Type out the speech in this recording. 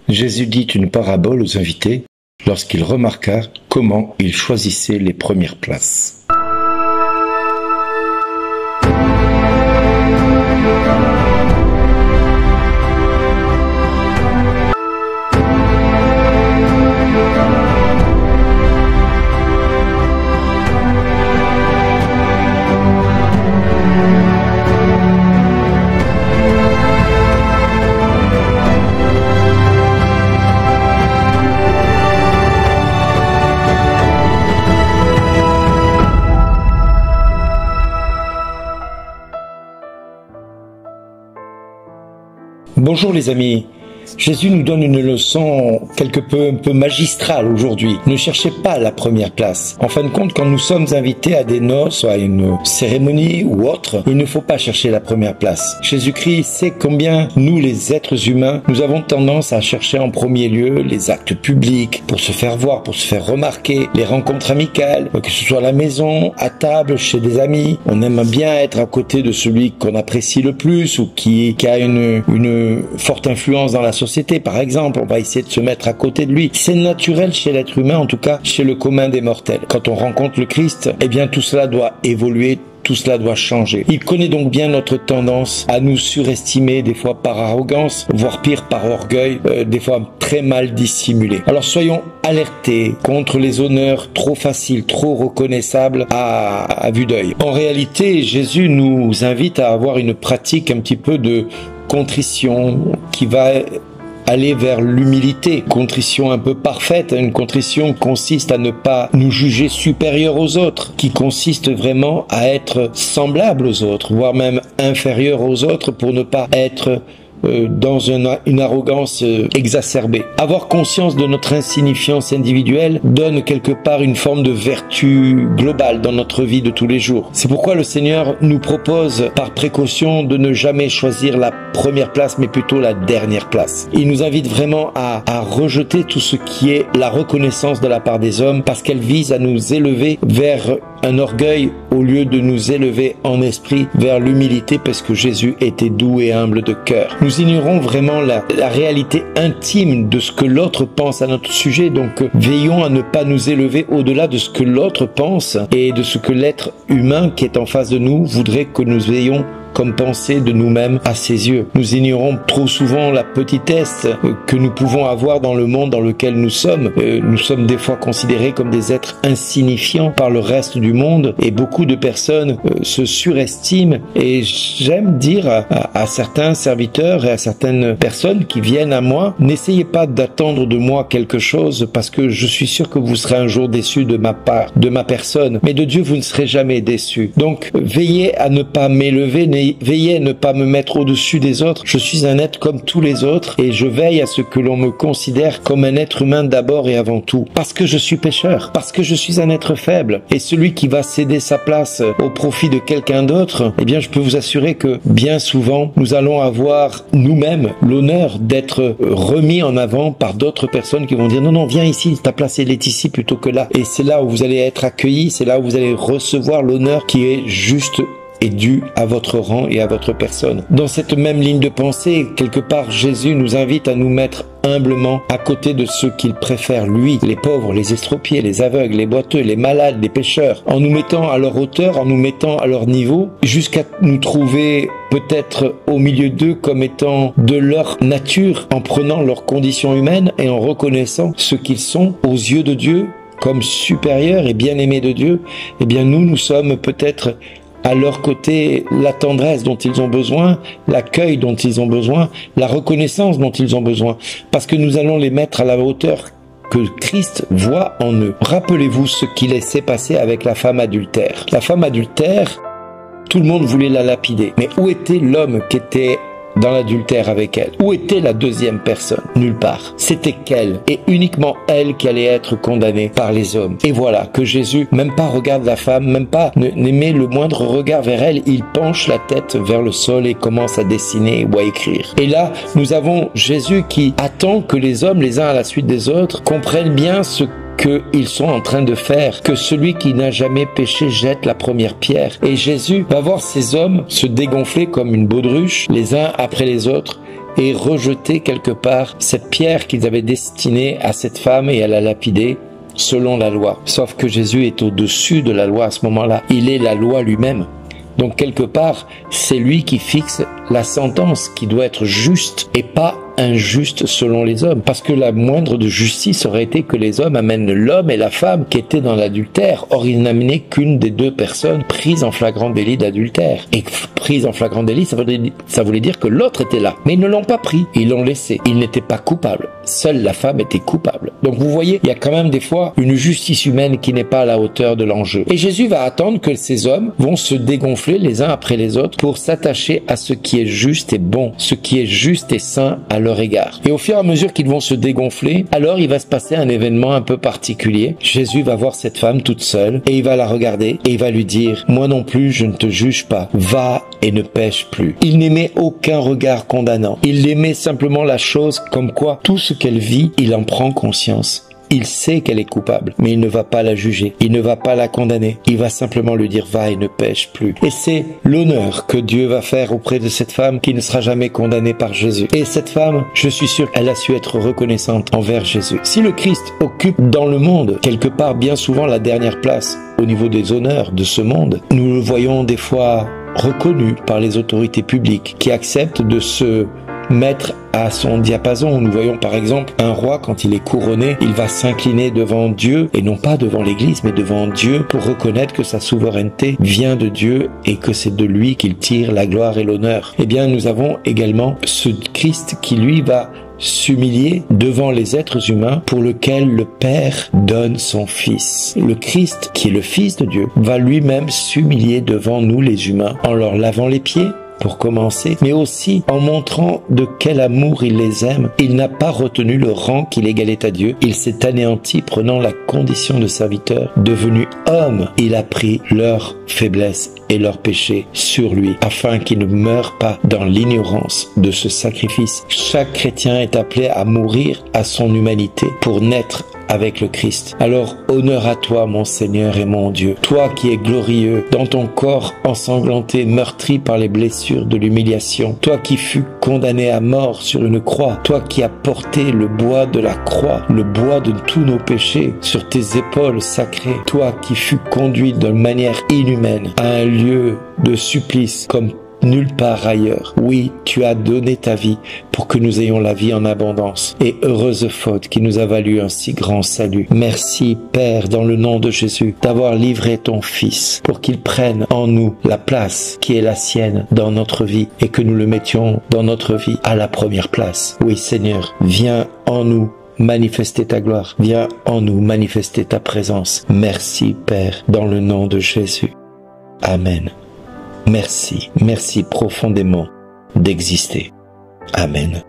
Jésus dit une parabole aux invités lorsqu'il remarqua comment ils choisissaient les premières places. Bonjour les amis, Jésus nous donne une leçon un peu magistrale aujourd'hui. Ne cherchez pas la première place. En fin de compte, quand nous sommes invités à des noces, à une cérémonie ou autre, il ne faut pas chercher la première place. Jésus-Christ sait combien nous, les êtres humains, nous avons tendance à chercher en premier lieu les actes publics pour se faire voir, pour se faire remarquer, les rencontres amicales, que ce soit à la maison, à table, chez des amis. On aime bien être à côté de celui qu'on apprécie le plus ou qui a une forte influence dans la société, par exemple. On va essayer de se mettre à côté de lui. C'est naturel chez l'être humain, en tout cas chez le commun des mortels. Quand on rencontre le Christ, eh bien tout cela doit évoluer, tout cela doit changer. Il connaît donc bien notre tendance à nous surestimer, des fois par arrogance, voire pire par orgueil, des fois très mal dissimulé. Alors soyons alertés contre les honneurs trop faciles, trop reconnaissables à vue d'œil. En réalité, Jésus nous invite à avoir une pratique un petit peu de contrition qui va aller vers l'humilité, contrition un peu parfaite, une contrition qui consiste à ne pas nous juger supérieurs aux autres, qui consiste vraiment à être semblable aux autres, voire même inférieur aux autres pour ne pas être dans une arrogance exacerbée. Avoir conscience de notre insignifiance individuelle donne quelque part une forme de vertu globale dans notre vie de tous les jours. C'est pourquoi le Seigneur nous propose par précaution de ne jamais choisir la première place mais plutôt la dernière place. Il nous invite vraiment à rejeter tout ce qui est la reconnaissance de la part des hommes parce qu'elle vise à nous élever vers un orgueil au lieu de nous élever en esprit vers l'humilité parce que Jésus était doux et humble de cœur. Nous ignorons vraiment la réalité intime de ce que l'autre pense à notre sujet, donc veillons à ne pas nous élever au-delà de ce que l'autre pense et de ce que l'être humain qui est en face de nous voudrait que nous ayons comme pensée de nous-mêmes à ses yeux. Nous ignorons trop souvent la petitesse que nous pouvons avoir dans le monde dans lequel nous sommes. Nous sommes des fois considérés comme des êtres insignifiants par le reste du monde et beaucoup de personnes se surestiment et j'aime dire à certains serviteurs et à certaines personnes qui viennent à moi, n'essayez pas d'attendre de moi quelque chose parce que je suis sûr que vous serez un jour déçus de ma part, de ma personne, mais de Dieu vous ne serez jamais déçus. Donc veillez à ne pas m'élever, veillez à ne pas me mettre au-dessus des autres. Je suis un être comme tous les autres et je veille à ce que l'on me considère comme un être humain d'abord et avant tout. Parce que je suis pécheur, parce que je suis un être faible. Et celui qui va céder sa place au profit de quelqu'un d'autre, eh bien je peux vous assurer que bien souvent, nous allons avoir nous-mêmes l'honneur d'être remis en avant par d'autres personnes qui vont dire non, viens ici, ta place elle est ici plutôt que là. Et c'est là où vous allez être accueillis, c'est là où vous allez recevoir l'honneur qui est juste est dû à votre rang et à votre personne. Dans cette même ligne de pensée, quelque part, Jésus nous invite à nous mettre humblement à côté de ceux qu'il préfère, lui, les pauvres, les estropiés, les aveugles, les boiteux, les malades, les pécheurs, en nous mettant à leur hauteur, en nous mettant à leur niveau, jusqu'à nous trouver peut-être au milieu d'eux comme étant de leur nature, en prenant leurs conditions humaines et en reconnaissant ce qu'ils sont aux yeux de Dieu comme supérieurs et bien-aimés de Dieu. Eh bien, nous sommes peut-être à leur côté la tendresse dont ils ont besoin, l'accueil dont ils ont besoin, la reconnaissance dont ils ont besoin, parce que nous allons les mettre à la hauteur que Christ voit en eux. Rappelez-vous ce qu'il s'est passé avec la femme adultère. La femme adultère, tout le monde voulait la lapider. Mais où était l'homme qui était dans l'adultère avec elle? Où était la deuxième personne? Nulle part. C'était qu'elle, et uniquement elle qui allait être condamnée par les hommes. Et voilà que Jésus, même pas regarde la femme, même pas n'émet le moindre regard vers elle, il penche la tête vers le sol et commence à dessiner ou à écrire. Et là, nous avons Jésus qui attend que les hommes, les uns à la suite des autres, comprennent bien ce qu'ils sont en train de faire, que celui qui n'a jamais péché jette la première pierre. Et Jésus va voir ces hommes se dégonfler comme une baudruche, les uns après les autres, et rejeté quelque part cette pierre qu'ils avaient destinée à cette femme et à la lapider selon la loi. Sauf que Jésus est au-dessus de la loi à ce moment-là. Il est la loi lui-même. Donc quelque part, c'est lui qui fixe la sentence qui doit être juste et pas injuste selon les hommes. Parce que la moindre de justice aurait été que les hommes amènent l'homme et la femme qui étaient dans l'adultère. Or, ils n'amenaient qu'une des deux personnes prises en flagrant délit d'adultère. Et prise en flagrant délit, ça voulait dire que l'autre était là. Mais ils ne l'ont pas pris. Ils l'ont laissé. Ils n'étaient pas coupables. Seule la femme était coupable. Donc vous voyez, il y a quand même des fois une justice humaine qui n'est pas à la hauteur de l'enjeu. Et Jésus va attendre que ces hommes vont se dégonfler les uns après les autres pour s'attacher à ce qui est juste et bon, ce qui est juste et sain à leur égard. Et au fur et à mesure qu'ils vont se dégonfler, alors il va se passer un événement un peu particulier. Jésus va voir cette femme toute seule et il va la regarder et il va lui dire « Moi non plus, je ne te juge pas. Va et ne pêche plus. » Il n'aimait aucun regard condamnant. Il aimait simplement la chose comme quoi tout ce qu'elle vit, il en prend conscience. Il sait qu'elle est coupable, mais il ne va pas la juger, il ne va pas la condamner, il va simplement lui dire « va et ne pêche plus ». Et c'est l'honneur que Dieu va faire auprès de cette femme qui ne sera jamais condamnée par Jésus. Et cette femme, je suis sûr qu'elle a su être reconnaissante envers Jésus. Si le Christ occupe dans le monde, quelque part bien souvent la dernière place au niveau des honneurs de ce monde, nous le voyons des fois reconnu par les autorités publiques qui acceptent de se mettre à son diapason. Nous voyons par exemple un roi, quand il est couronné, il va s'incliner devant Dieu, et non pas devant l'Église, mais devant Dieu, pour reconnaître que sa souveraineté vient de Dieu et que c'est de lui qu'il tire la gloire et l'honneur. Eh bien, nous avons également ce Christ qui, lui, va s'humilier devant les êtres humains pour lequel le Père donne son Fils. Le Christ, qui est le Fils de Dieu, va lui-même s'humilier devant nous les humains en leur lavant les pieds, pour commencer, mais aussi en montrant de quel amour il les aime. Il n'a pas retenu le rang qu'il égalait à Dieu. Il s'est anéanti, prenant la condition de serviteur. Devenu homme, il a pris leur faiblesse et leurs péchés sur lui, afin qu'il ne meure pas dans l'ignorance de ce sacrifice. Chaque chrétien est appelé à mourir à son humanité pour naître avec le Christ. Alors, honneur à toi, mon Seigneur et mon Dieu, toi qui es glorieux dans ton corps ensanglanté, meurtri par les blessures de l'humiliation, toi qui fus condamné à mort sur une croix, toi qui as porté le bois de la croix, le bois de tous nos péchés sur tes épaules sacrées, toi qui fus conduit de manière inhumaine à un lieu de supplice comme nulle part ailleurs. Oui, tu as donné ta vie pour que nous ayons la vie en abondance. Et heureuse faute qui nous a valu un si grand salut. Merci, Père, dans le nom de Jésus, d'avoir livré ton Fils pour qu'il prenne en nous la place qui est la sienne dans notre vie et que nous le mettions dans notre vie à la première place. Oui, Seigneur, viens en nous manifester ta gloire. Viens en nous manifester ta présence. Merci, Père, dans le nom de Jésus. Amen. Merci profondément d'exister. Amen.